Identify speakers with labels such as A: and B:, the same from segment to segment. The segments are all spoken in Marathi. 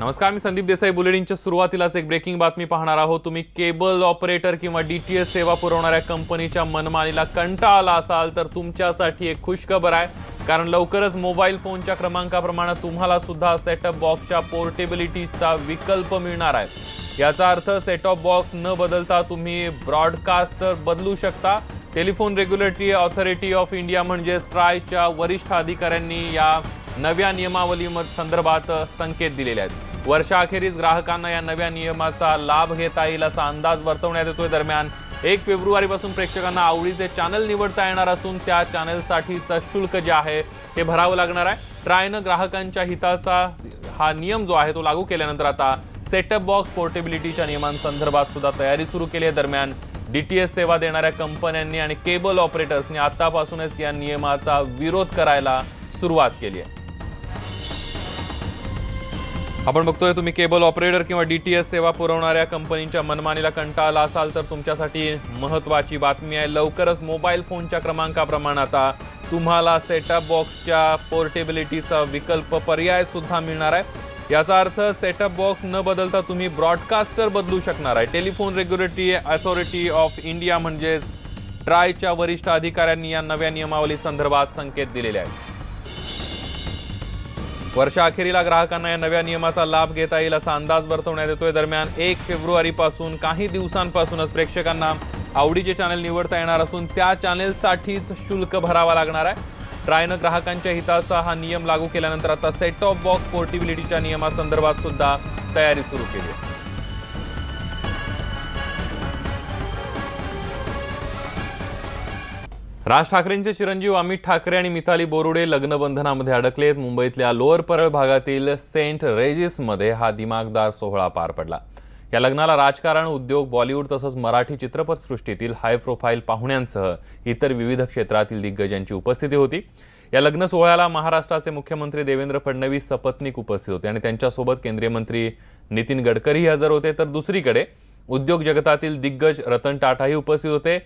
A: नमस्कार, मी संदीप देसाई. बुलेटिनच्या सुरुवातीलाच एक ब्रेकिंग बातमी पाहणार आहोत. तुम्ही केबल ऑपरेटर किंवा डीटीएच सेवा पुरवणाऱ्या कंपनीच्या मनमानीला कंटाळला असाल तर तुमच्यासाठी एक खुशखबर आहे, कारण लवकरच मोबाईल फोनच्या क्रमांकाप्रमाणे तुम्हाला सुद्धा सेटअप बॉक्सच्या पोर्टेबिलिटीचा विकल्प मिळणार आहे. याचा अर्थ सेटअप बॉक्स न बदलता तुम्ही ब्रॉडकास्टर बदलू शकता. Telephone regulatory authority of India म्हणजे ट्रायच्या वरिष्ठ अधिकाऱ्यांनी या नव्या नियमावली संदर्भात संकेत दिलेले आहेत. वर्षाअखेरीस ग्राहकांना या नव्या नियमाचा लाभ घेता येईल असा अंदाज वर्तवण्यात येतोय. दरम्यान 1 फेब्रुवारीपासून प्रेक्षकांना आवडीचे चॅनल निवडता येणार असून त्या चॅनलसाठीचं शुल्क जे आहे ते भरावं लागणार आहे. ट्रायनं ग्राहकांच्या हिताचा हा नियम जो आहे तो लागू केल्यानंतर आता सेटअप बॉक्स पोर्टेबिलिटीच्या नियमांसंदर्भात सुद्धा तयारी सुरू केली आहे. दरम्यान डीटीएच सेवा देणाऱ्या कंपन्यांनी आणि केबल ऑपरेटर्सनी आतापासूनच या नियमाचा विरोध करायला सुरुवात केली आहे. आपण बघतोय, तुम्ही केबल ऑपरेटर किंवा डीटीएच सेवा पुरवणाऱ्या कंपनीच्या मनमानीला कंटाळला असाल तर तुमच्यासाठी महत्त्वाची बातमी आहे. लवकरच मोबाईल फोनच्या क्रमांकाप्रमाणे आता तुम्हाला सेटअप बॉक्सच्या पोर्टेबिलिटीचा विकल्प पर्याय सुद्धा मिळणार आहे. याचा अर्थ सेटअप बॉक्स न बदलता तुम्ही ब्रॉडकास्टर बदलू शकणार आहे. Telephone regulatory authority of India म्हणजे ट्रायच्या वरिष्ठ अधिकाऱ्यांनी या नव्या नियमावली संदर्भात संकेत दिलेले आहेत. वर्षाअखेरीला ग्राहकांना या नव्या नियमाचा लाभ घेता येईल असा अंदाज वर्तवण्यात येतोय. दरम्यान 1 फेब्रुवारीपासून काही दिवसांपासूनच प्रेक्षकांना आवडीचे चॅनल निवडता येणार असून त्या चॅनलसाठीच शुल्क भरावा लागणार आहे. ट्रायनं ग्राहकांच्या हिताचा हा नियम लागू केल्यानंतर आता सेट टॉप बॉक्स पोर्टेबिलिटीच्या नियमासंदर्भात सुद्धा तयारी सुरू केली आहे. राज ठाकरेंचे चिरंजीव अमित ठाकरे आणि मिताली बोरुडे लग्नबंधनामध्ये अडकलेत. मुंबईतल्या लोअर परळ भागातील सेंट रेजिसमध्ये हा दिमागदार सोहळा पार पडला. या लग्नाला राजकारण, उद्योग, बॉलिवूड तसंच मराठी चित्रपटसृष्टीतील हाय प्रोफाईल पाहुण्यांसह इतर विविध क्षेत्रातील दिग्गजांची उपस्थिती होती. या लग्न सोहळ्याला महाराष्ट्राचे मुख्यमंत्री देवेंद्र फडणवीस सपत्नीक उपस्थित होते आणि त्यांच्यासोबत केंद्रीय मंत्री नितीन गडकरी हजर होते. तर दुसरीकडे उद्योग जगतातील दिग्गज रतन टाटाही उपस्थित होते.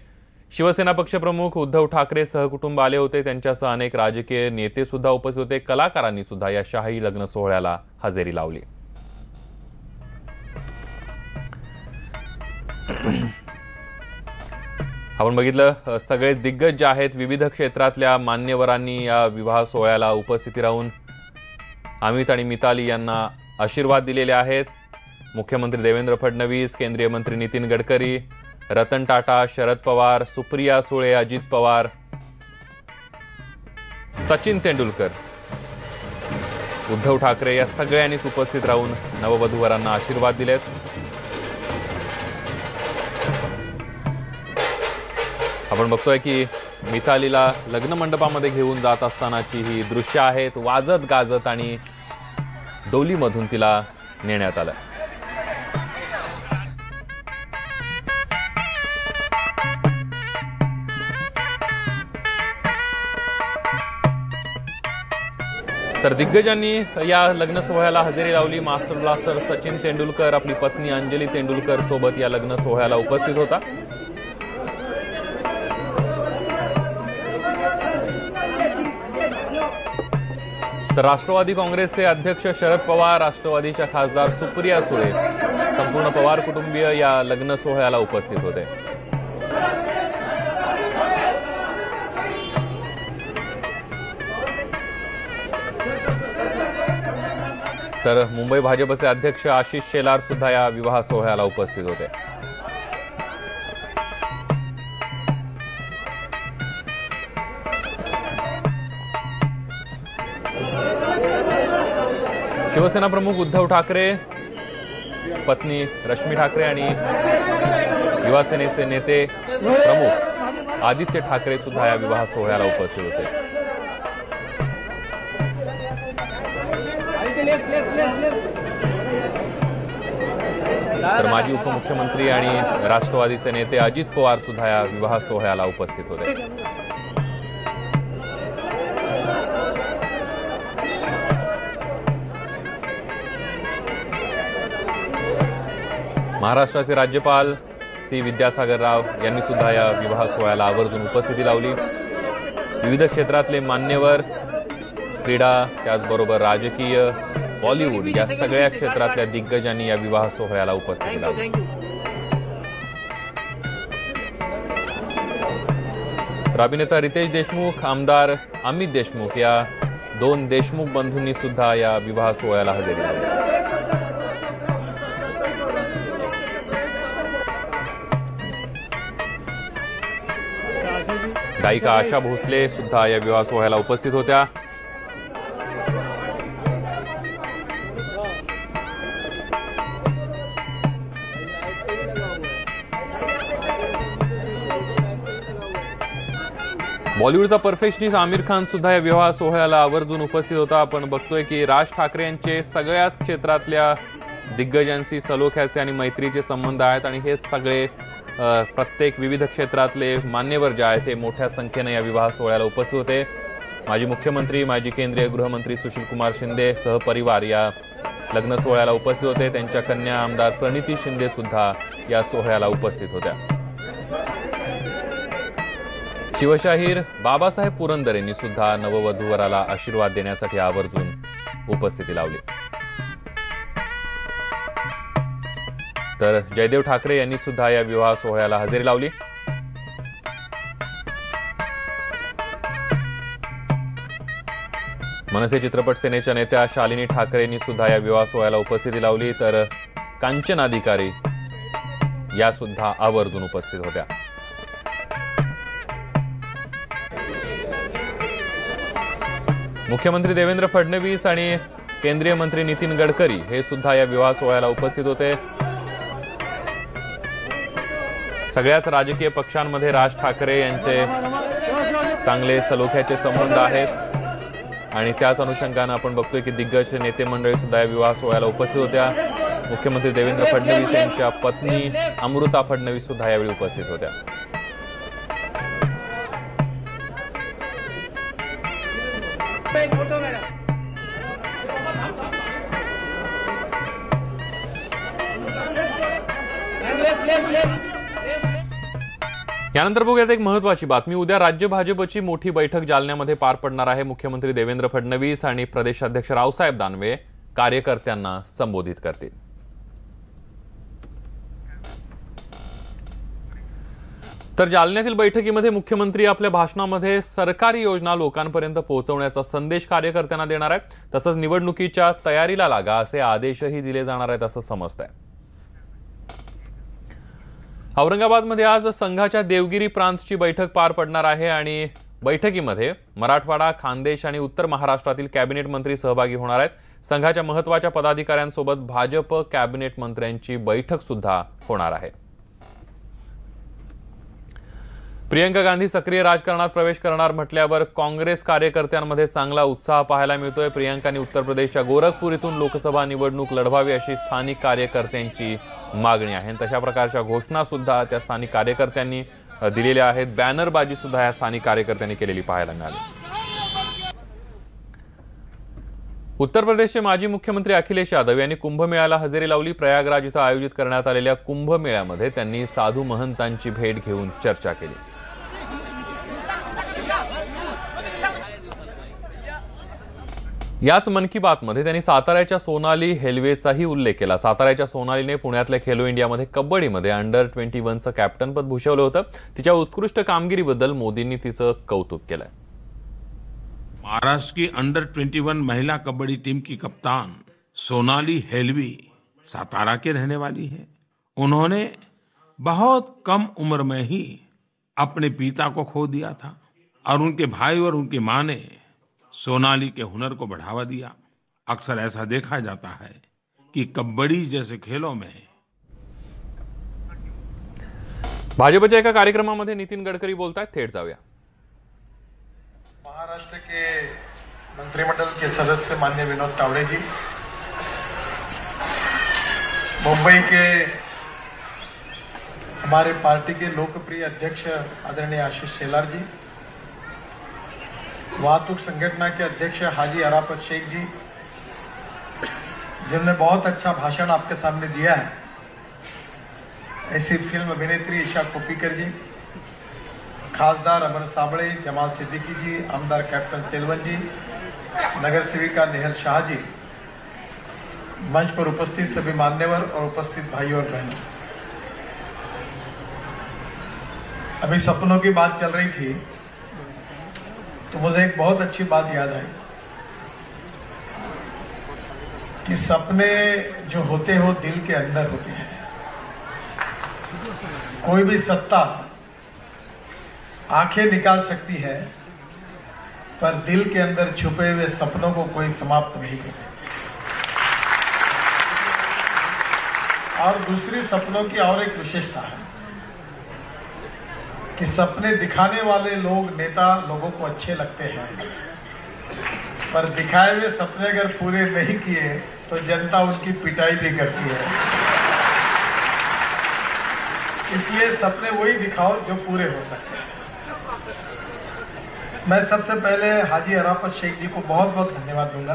A: शिवसेना पक्षप्रमुख उद्धव ठाकरे सहकुटुंब आले होते. त्यांच्यासह अनेक राजकीय नेते सुद्धा उपस्थित होते. कलाकारांनी सुद्धा या शाही लग्न सोहळ्याला हजेरी लावली. आपण बघितलं, सगळे दिग्गज जे आहेत विविध क्षेत्रातल्या मान्यवरांनी या विवाह सोहळ्याला उपस्थिती राहून अमित आणि मिताली यांना आशीर्वाद दिलेले आहेत. मुख्यमंत्री देवेंद्र फडणवीस, केंद्रीय मंत्री नितीन गडकरी, रतन टाटा, शरद पवार, सुप्रिया सुळे, अजित पवार, सचिन तेंडुलकर, उद्धव ठाकरे या सगळ्यांनीच उपस्थित राहून नववधूवरांना आशीर्वाद दिलेत. आपण बघतोय की मितालीला लग्न मंडपामध्ये घेऊन जात असतानाची ही दृश्य आहेत. वाजत गाजत आणि डोलीमधून तिला नेण्यात आलं. तर दिग्गजांनी या लग्न सोहळ्याला हजेरी लावली. मास्टर ब्लास्टर सचिन तेंडुलकर आपली पत्नी अंजली तेंडुलकर सोबत या लग्न सोहळ्याला उपस्थित होता. तर राष्ट्रवादी काँग्रेसचे अध्यक्ष शरद पवार, राष्ट्रवादीच्या खासदार सुप्रिया सुळे, संपूर्ण पवार कुटुंबीय या लग्न सोहळ्याला उपस्थित होते. तर मुंबई भाजपचे अध्यक्ष आशिष शेलार सुद्धा या विवाह सोहळ्याला उपस्थित होते. शिवसेना प्रमुख उद्धव ठाकरे, पत्नी रश्मी ठाकरे आणि युवा सेनेचे नेते प्रमुख आदित्य ठाकरे सुद्धा या विवाह सोहळ्याला उपस्थित होते. तर माजी उपमुख्यमंत्री आणि राष्ट्रवादीचे नेते अजित पवार सुद्धा या विवाह सोहळ्याला उपस्थित होते. महाराष्ट्राचे राज्यपाल सी विद्यासागर राव यांनी सुद्धा या विवाह सोहळ्याला आवर्जून उपस्थिती लावली. विविध क्षेत्रातले मान्यवर, क्रीडा, त्याचबरोबर राजकीय बॉलिवूड या सगळ्या क्षेत्रातल्या दिग्गजांनी या विवाह सोहळ्याला उपस्थिती लावली. अभिनेता रितेश देशमुख, आमदार अमित देशमुख या दोन देशमुख बंधूंनी सुद्धा या विवाह सोहळ्याला हजेरी लावली. गायिका आशा भोसले सुद्धा या विवाह सोहळ्याला उपस्थित होत्या. बॉलिवूडचा परफेक्शनिस्ट आमिर खान सुद्धा या विवाह सोहळ्याला आवर्जून उपस्थित होता. आपण बघतोय की राज ठाकरे यांचे सगळ्याच क्षेत्रातल्या दिग्गजांशी सलोख्याचे आणि मैत्रीचे संबंध आहेत आणि हे सगळे प्रत्येक विविध क्षेत्रातले मान्यवर जे आहेत ते मोठ्या संख्येने या विवाह सोहळ्याला उपस्थित होते. माजी मुख्यमंत्री, माजी केंद्रीय गृहमंत्री सुशीलकुमार शिंदे सहपरिवार या लग्न सोहळ्याला उपस्थित होते. त्यांच्या कन्या आमदार प्रणिती शिंदे सुद्धा या सोहळ्याला उपस्थित होत्या. शिवशाहीर बाबासाहेब पुरंदरेंनी सुद्धा नववधूवराला आशीर्वाद देण्यासाठी आवर्जून उपस्थिती लावली. तर जयदेव ठाकरे यांनी सुद्धा या विवाह सोहळ्याला हजेरी लावली. मनसे चित्रपट सेनेच्या नेत्या शालिनी ठाकरे यांनी सुद्धा या विवाह सोहळ्याला उपस्थिती लावली. तर कांचन अधिकारी या सुद्धा आवर्जून उपस्थित होत्या. मुख्यमंत्री देवेंद्र फडणवीस आणि केंद्रीय मंत्री नितीन गडकरी हे सुद्धा या विवाह सोहळ्याला उपस्थित होते. सगळ्याच राजकीय पक्षांमध्ये राज ठाकरे यांचे चांगले सलोख्याचे संबंध आहेत आणि त्याच अनुषंगाने आपण बघतोय की दिग्गज नेते मंडळी सुद्धा या विवाह सोहळ्याला उपस्थित होत्या. मुख्यमंत्री देवेंद्र फडणवीस यांच्या पत्नी अमृता फडणवीस सुद्धा यावेळी उपस्थित होत्या. यानंतर बघूयात एक महत्त्वाची बातमी. उद्या राज्य भाजपची मोठी बैठक जालन्यामध्ये पार पडणार आहे. मुख्यमंत्री देवेंद्र फडणवीस आणि प्रदेशाध्यक्ष रावसाहेब दानवे कार्यकर्त्यांना संबोधित करतील. तर जालन्यातील बैठकीमध्ये मुख्यमंत्री आपल्या भाषणामध्ये सरकारी योजना लोकांपर्यंत पोहोचवण्याचा संदेश कार्यकर्त्यांना देणार आहेत. तसंच निवडणुकीच्या तयारीला लागा असे आदेशही दिले जाणार आहेत असं समजतंय. औरंगाबादमध्ये आज संघाच्या देवगिरी प्रांतची बैठक पार पडणार आहे आणि बैठकीमध्ये मराठवाडा, खानदेश आणि उत्तर महाराष्ट्रातील कॅबिनेट मंत्री सहभागी होणार आहेत. संघाच्या महत्त्वाच्या पदाधिकाऱ्यांसोबत भाजप कॅबिनेट मंत्र्यांची बैठक सुद्धा होणार आहे. प्रियंका गांधी सक्रिय राजकारणात प्रवेश करणार म्हटल्यावर काँग्रेस कार्यकर्त्यांमध्ये चांगला उत्साह पाहायला मिळतोय. प्रियंकांनी उत्तर प्रदेशच्या गोरखपूर इथून लोकसभा निवडणूक लढवावी अशी स्थानिक कार्यकर्त्यांची मागणी आहे. तशा प्रकारच्या घोषणा सुद्धा त्या स्थानिक कार्यकर्त्यांनी दिलेल्या आहेत. बॅनरबाजी सुद्धा या स्थानिक कार्यकर्त्यांनी केलेली पाहायला मिळाली. उत्तर प्रदेशचे माजी मुख्यमंत्री अखिलेश यादव यांनी कुंभमेळ्याला हजेरी लावली. प्रयागराज इथं आयोजित करण्यात आलेल्या कुंभमेळ्यामध्ये त्यांनी साधू महंतांची भेट घेऊन चर्चा केली. याच मन की बात मध्ये त्यांनी साताऱ्याच्या सोनाली हेल्वेचाही उल्लेख केला. साताऱ्याच्या सोनालीने पुण्यातल्या खेलो इंडियामध्ये कबड्डीमध्ये अंडर-21चं कॅप्टनपद भूषवलं होतं. तिच्या उत्कृष्ट कामगिरीबद्दल मोदींनी तिचं कौतुक केलंय.
B: महाराष्ट्र की अंडर-21 महिला कबड्डी टीम की कप्तान सोनाली हेल्वी सातारा के रहने वाली है. उन्होंने बहुत कम उम्र में ही अपने पिता को खो दिया था और उनके भाई और उनकी मां ने सोनाली के हुनर को बढ़ावा दिया. अक्सर ऐसा देखा जाता है कि कबड्डी जैसे खेलों में
A: भाजपच्या एका कार्यक्रमामध्ये नितीन गडकरी बोलतायत. थेट जाऊया.
C: महाराष्ट्र के मंत्रिमंडल के सदस्य माननीय विनोद तावड़े जी, मुंबई के हमारे पार्टी के लोकप्रिय अध्यक्ष आदरणीय आशीष शेलार जी, वाहतूक संगठन के अध्यक्ष हाजी अराफत शेख जी, जिन्होंने बहुत अच्छा भाषण आपके सामने दिया है, ऐसी फिल्म अभिनेत्री ईशा कोप्पीकर जी, खासदार अमर साबळे, जमाल सिद्दीकी जी, आमदार कैप्टन सेल्वन जी, नगर सेविका नेहल शाह जी मंच पर उपस्थित सभी मान्यवर और उपस्थित भाई और बहनों, अभी सपनों की बात चल रही थी तो मुझे एक बहुत अच्छी बात याद आई कि सपने जो होते हो दिल के अंदर होते हैं। कोई भी सत्ता आंखें निकाल सकती है पर दिल के अंदर छुपे हुए सपनों को कोई समाप्त नहीं कर सकता। और दूसरी सपनों की और एक विशेषता है कि सपने दिखाने वाले लोग, नेता लोगों को अच्छे लगते हैं, पर दिखाए हुए सपने अगर पूरे नहीं किए तो जनता उनकी पिटाई भी करती है। इसलिए सपने वही दिखाओ जो पूरे हो सकते हैं। मैं सबसे पहले हाजी अराफत शेख जी को बहुत बहुत धन्यवाद दूंगा,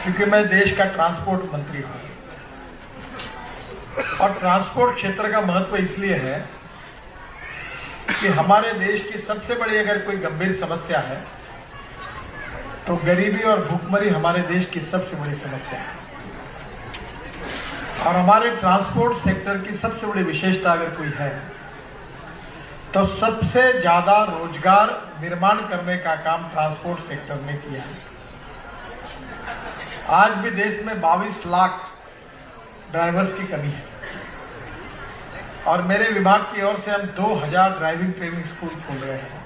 C: क्योंकि मैं देश का ट्रांसपोर्ट मंत्री हूं और ट्रांसपोर्ट क्षेत्र का महत्व इसलिए है कि हमारे देश की सबसे बड़ी अगर कोई गंभीर समस्या है तो गरीबी और भूखमरी हमारे देश की सबसे बड़ी समस्या है। और हमारे ट्रांसपोर्ट सेक्टर की सबसे बड़ी विशेषता अगर कोई है तो सबसे ज्यादा रोजगार निर्माण करने का काम ट्रांसपोर्ट सेक्टर ने किया है। आज भी देश में 22 लाख ड्राइवर्स की कमी है और मेरे विभाग की ओर से हम 2000 ड्राइविंग ट्रेनिंग स्कूल खोल रहे हैं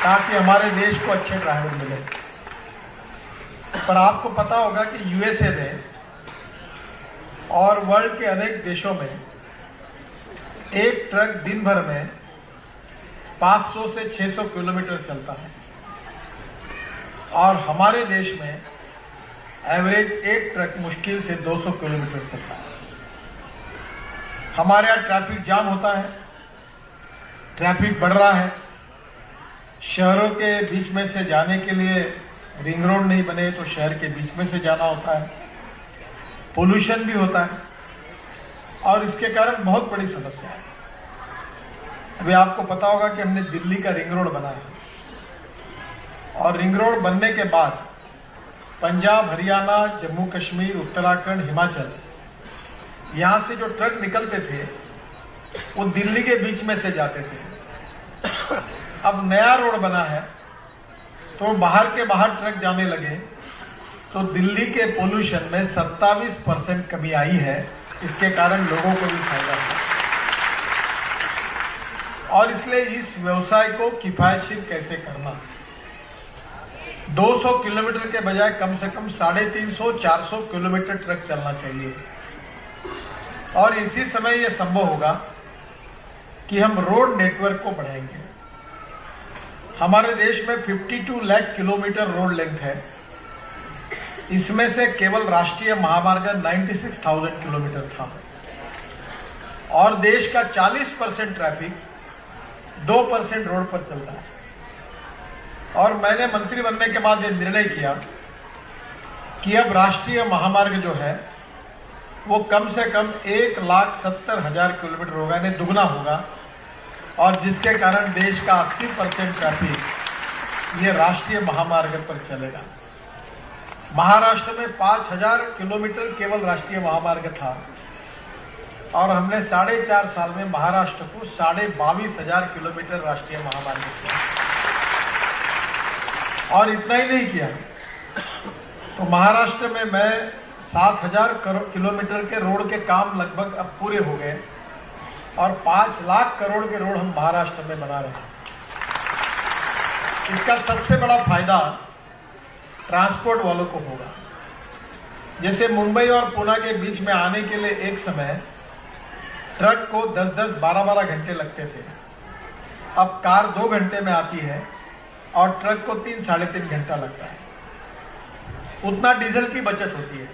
C: ताकि हमारे देश को अच्छे ड्राइवर मिले। पर आपको पता होगा कि यूएसए में और वर्ल्ड के अनेक देशों में एक ट्रक दिन भर में 500 से 600 किलोमीटर चलता है और हमारे देश में एवरेज एक ट्रक मुश्किल से 200 किलोमीटर चलता है। हमारे यहाँ ट्रैफिक जाम होता है, ट्रैफिक बढ़ रहा है। शहरों के बीच में से जाने के लिए रिंग रोड नहीं बने तो शहर के बीच में से जाना होता है। पोल्यूशन भी होता है और इसके कारण बहुत बड़ी समस्या है। अभी आपको पता होगा कि हमने दिल्ली का रिंग रोड बनाया और रिंग रोड बनने के बाद पंजाब, हरियाणा, जम्मू कश्मीर, उत्तराखंड, हिमाचल, यहाँ से जो ट्रक निकलते थे वो दिल्ली के बीच में से जाते थे। अब नया रोड बना है तो बाहर के बाहर ट्रक जाने लगे तो दिल्ली के पोल्यूशन में 27% कमी आई है। इसके कारण लोगों को भी फायदा है और इसलिए इस व्यवसाय को किफायतशील कैसे करना, 200 किलोमीटर के बजाय कम से कम 350-400 किलोमीटर ट्रक चलना चाहिए। और इसी समय यह संभव होगा कि हम रोड नेटवर्क को बढ़ाएंगे। हमारे देश में 52 लाख किलोमीटर रोड लेंथ है। इसमें से केवल राष्ट्रीय महामार्ग 96,000 किलोमीटर था और देश का 40% ट्रैफिक 2% रोड पर चलता है। और मैंने मंत्री बनने के बाद यह निर्णय किया कि अब राष्ट्रीय महामार्ग जो है वो कम से कम 1,70,000 किलोमीटर होगा, यानी दुगना होगा, और जिसके कारण देश का 80% ट्रैफिक ये राष्ट्रीय महामार्ग पर चलेगा। महाराष्ट्र में 5,000 किलोमीटर केवल राष्ट्रीय महामार्ग था और हमने 4.5 साल में महाराष्ट्र को 22,500 किलोमीटर राष्ट्रीय महामार्ग किया। और इतना ही नहीं किया तो महाराष्ट्र में मैं 7,000 किलोमीटर के रोड के काम लगभग अब पूरे हो गए और 5 लाख करोड़ के रोड हम महाराष्ट्र में बना रहे हैं। इसका सबसे बड़ा फायदा ट्रांसपोर्ट वालों को होगा। जैसे मुंबई और पुणे के बीच में आने के लिए एक समय ट्रक को 10-10, 12-12 घंटे लगते थे। अब कार 2 घंटे में आती है और ट्रक को 3-3.5 घंटा लगता है। उतना डीजल की बचत होती है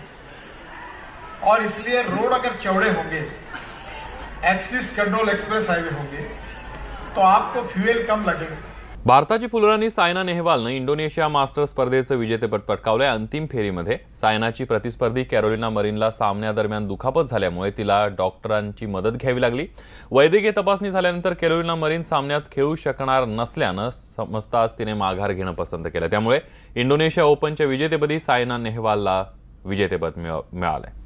C: और इसलिए रोड अगर चौड़े होंगे, एक्सिस कंट्रोल एक्सप्रेस हाईवे होंगे तो आपको फ्यूल कम लगेगा
A: भारताची पुलराणी सायना नेहवालनं इंडोनेशिया मास्टर्स स्पर्धेचं विजेतेपद पटकावलंय। अंतिम फेरीमध्ये सायनाची प्रतिस्पर्धी कॅरोलिना मरिनला सामन्यादरम्यान दुखापत झाल्यामुळे तिला डॉक्टरांची मदत घ्यावी लागली। वैद्यकीय तपासणी झाल्यानंतर कॅरोलिना मरिन सामन्यात खेळू शकणार नसल्यानं समजताच तिने माघार घेणं पसंत केलं। त्यामुळे इंडोनेशिया ओपनच्या विजेतेपदी सायना नेहवालला विजेतेपद मिळालंय।